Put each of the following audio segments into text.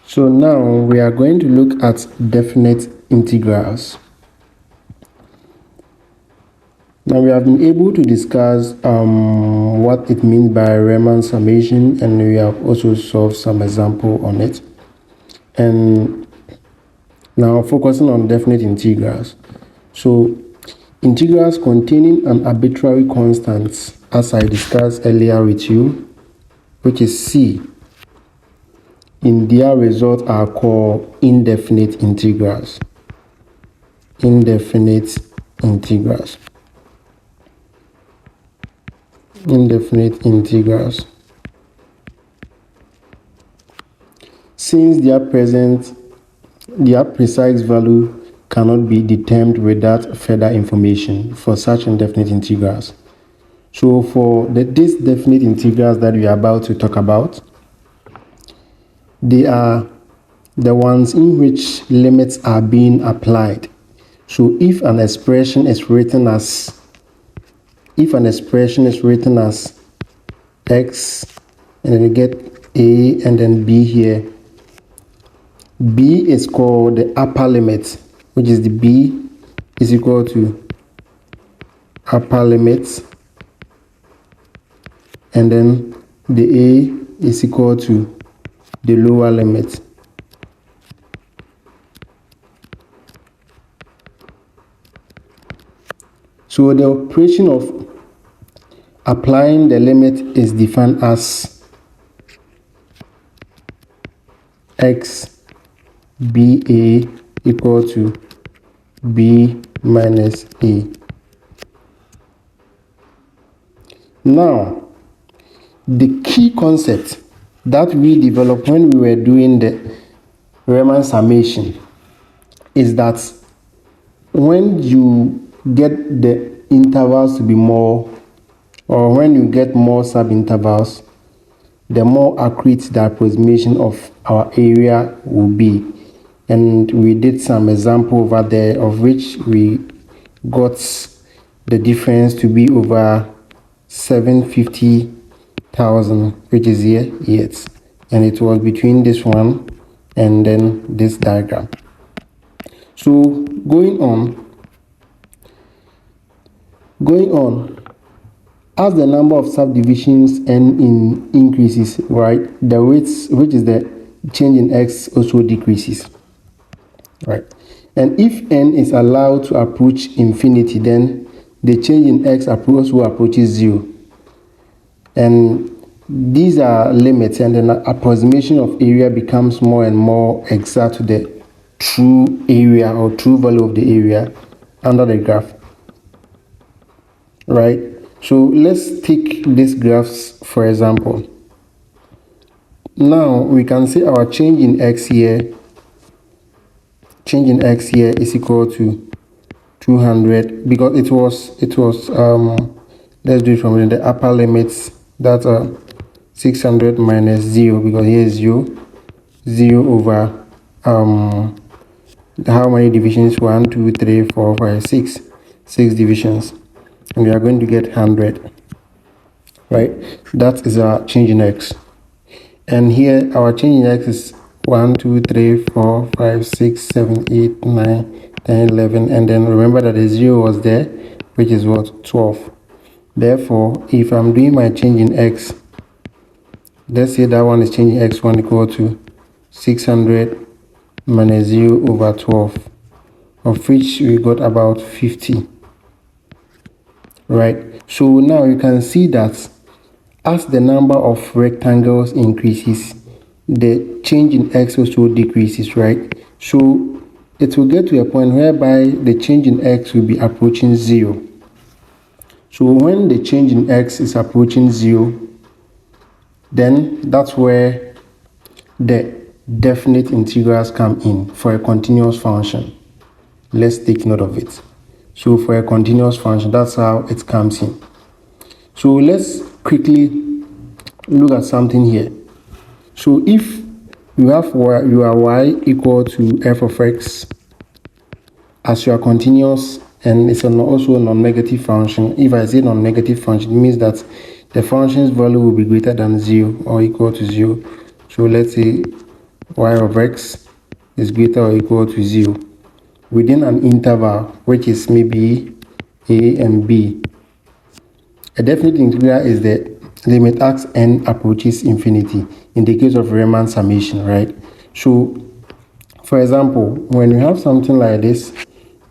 So now we are going to look at definite integrals. Now we have been able to discuss what it means by Riemann summation, and we have also solved some example on it. And now focusing on definite integrals. So integrals containing an arbitrary constant, as I discussed earlier with you, which is c, in their result are called indefinite integrals. Indefinite integrals. Indefinite integrals. Since their precise value cannot be determined without further information for such indefinite integrals. So for these definite integrals that we are about to talk about, they are the ones in which limits are being applied. So if an expression is written as x, and then you get a and then b here, b is called the upper limit, which is the b is equal to upper limit, and then the a is equal to the lower limit. So the operation of applying the limit is defined as x ba equal to b minus a. Now, the key concept that we developed when we were doing the Riemann summation is that when you get the intervals to be more, or when you get more subintervals, the more accurate the approximation of our area will be. And we did some example over there, of which we got the difference to be over 750,000, which is here, yes. And it was between this one and then this diagram. So going on, as the number of subdivisions n increases, right, the rates, which is the change in x, also decreases, right? And if n is allowed to approach infinity, then the change in x also approaches 0. And these are limits, and then approximation of area becomes more and more exact to the true area or true value of the area under the graph, right? So let's take these graphs for example. Now we can say our change in x here is equal to 200, because it was let's do it from the upper limits, that 600 minus 0, because here is 0 over how many divisions? 1 2 3 4 5 6 divisions, and we are going to get 100, right? That is our change in x. And here our change in x is 1 2 3 4 5 6 7 8 9 10 11, and then remember that the 0 was there, which is what? 12. Therefore, if I'm doing my change in x, let's say that one is changing x1 equal to 600 minus 0 over 12, of which we got about 50, right? So now you can see that as the number of rectangles increases, the change in x also decreases, right? So it will get to a point whereby the change in x will be approaching 0. So when the change in x is approaching 0, then that's where the definite integrals come in for a continuous function. Let's take note of it. So for a continuous function, that's how it comes in. So let's quickly look at something here. So if you have your y equal to f of x as your continuous, and it's also a non-negative function. If I say non-negative function, it means that the function's value will be greater than 0 or equal to 0. So let's say y of x is greater or equal to 0 within an interval which is maybe a and b. A definite integral is the limit as n approaches infinity in the case of Riemann summation, right? So, for example, when you have something like this,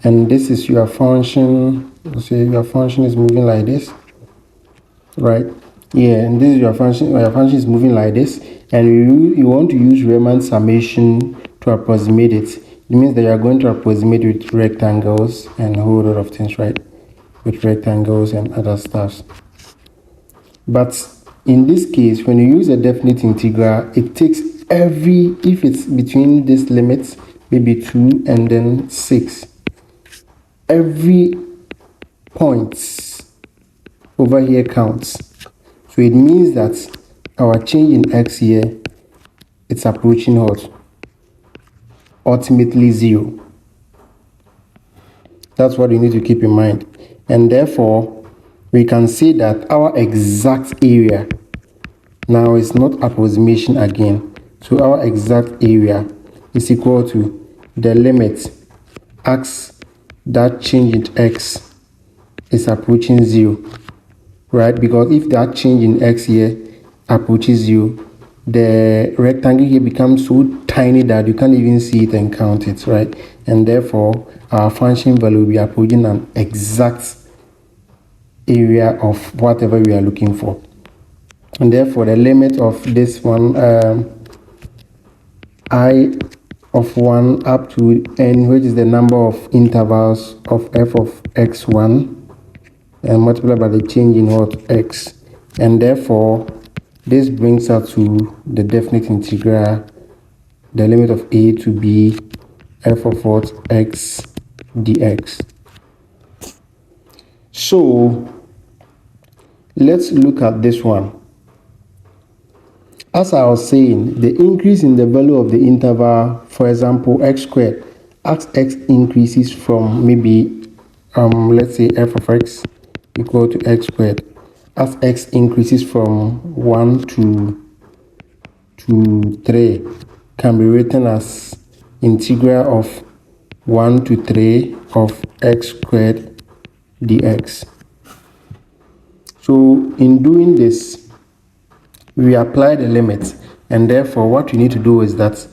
and this is your function, say your function is moving like this, right? Yeah, and this is your function is moving like this, and you want to use Riemann summation to approximate it. It means that you are going to approximate with rectangles and a whole lot of things, right? With rectangles and other stuff. But in this case, when you use a definite integral, it takes if it's between these limits, maybe 2 and then 6, every point over here counts. So it means that our change in x here, it's approaching what? Ultimately 0. That's what you need to keep in mind. And therefore, we can say that our exact area now is not approximation again. So our exact area is equal to the limit x that change in x is approaching 0, right? Because if that change in x here approaches 0, the rectangle here becomes so tiny that you can't even see it and count it, right? And therefore, our function value will be approaching an exact area of whatever we are looking for. And therefore, the limit of this one, I of 1 up to n, which is the number of intervals of f of x1, and multiplied by the change in what? X. And therefore, this brings us to the definite integral, the limit of a to b, f of what? X dx. So, let's look at this one. As I was saying, the increase in the value of the interval, for example, x squared, as x increases from maybe, let's say f of x equal to x squared, as x increases from 1 to 3, can be written as integral of 1 to 3 of x squared dx. So in doing this, we apply the limit, and therefore what you need to do is that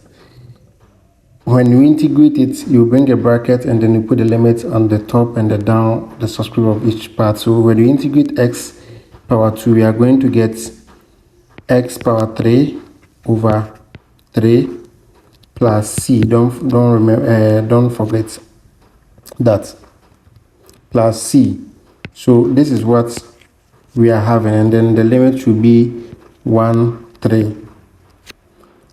when you integrate it, you bring a bracket and then you put the limit on the top and the down, the subscript of each part. So when you integrate x power 2, we are going to get x power 3 over 3 plus c. Don't forget that, plus c. So this is what we are having, and then the limit should be 1 3.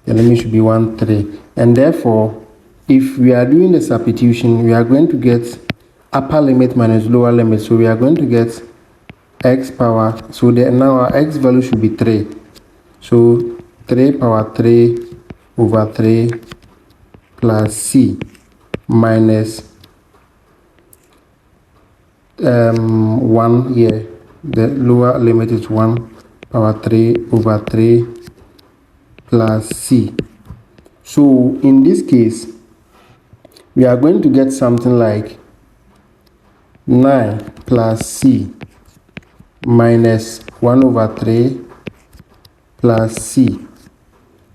The limit should be 1 3, and therefore if we are doing the substitution, we are going to get upper limit minus lower limit. So we are going to get x power, so now our x value should be 3. So 3 power 3 over 3 plus c minus 1 here. The lower limit is 1 power 3 over 3 plus c. So in this case, we are going to get something like 9 plus c minus 1 over 3 plus c.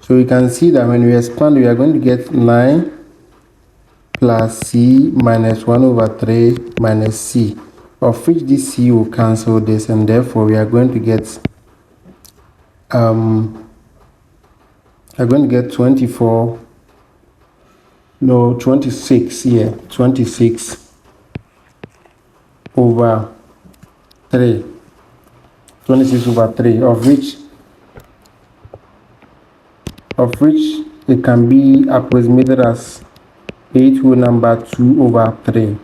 So you can see that when we expand, we are going to get 9 plus c minus 1 over 3 minus c, of which this c will cancel this, and therefore we are going to get 26 over 3, 26 over 3, of which it can be approximated as 8 whole number 2 over 3.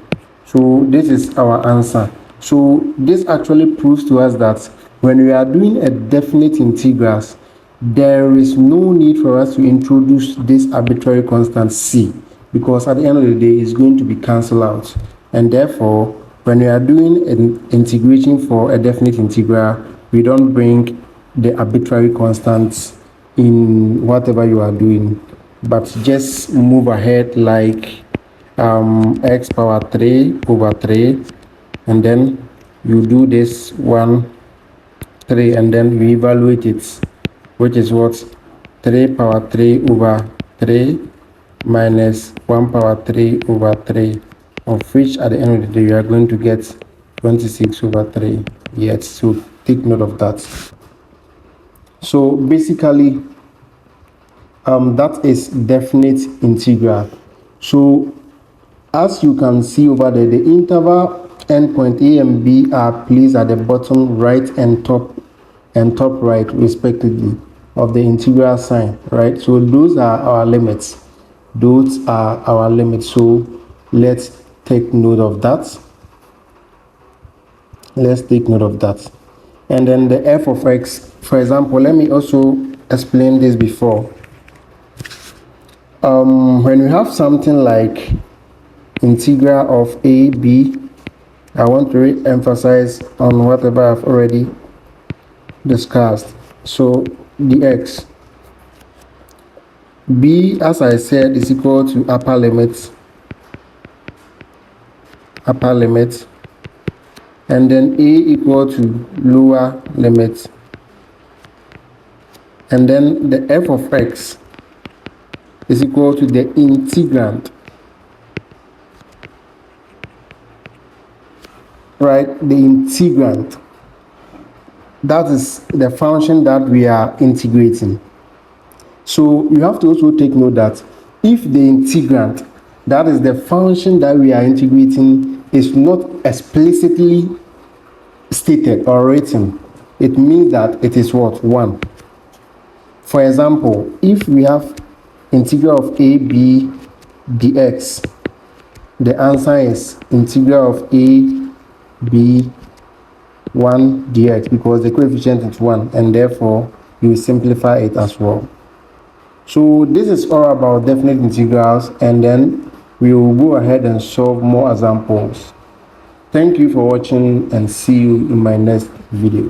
So this is our answer. So this actually proves to us that when we are doing a definite integrals, there is no need for us to introduce this arbitrary constant c, because at the end of the day it's going to be cancelled out, and therefore when we are doing an integration for a definite integral, we don't bring the arbitrary constants in whatever you are doing. but just move ahead like x power 3 over 3, and then you do this 1 3, and then we evaluate it, which is what 3 power 3 over 3 minus 1 power 3 over 3, of which at the end of the day you are going to get 26 over 3. Yes, so take note of that. So basically that is definite integral. So as you can see over there, the interval endpoint a and b are placed at the bottom right and top right respectively of the integral sign, right? So those are our limits. So let's take note of that. And then the f of x, for example, let me also explain this before. When we have something like integral of a b, I want to re-emphasize on whatever I've already discussed. So dx, b, as I said, is equal to upper limit, and then a equal to lower limit, and then the f of x is equal to the integrand, right? The integrand, that is the function that we are integrating. So you have to also take note that if the integrand, that is the function that we are integrating, is not explicitly stated or written, it means that it is what? 1. For example, if we have integral of a b dx, the answer is integral of a b 1 dx, because the coefficient is 1, and therefore you simplify it as well. So this is all about definite integrals, and then we will go ahead and solve more examples. Thank you for watching, and see you in my next video.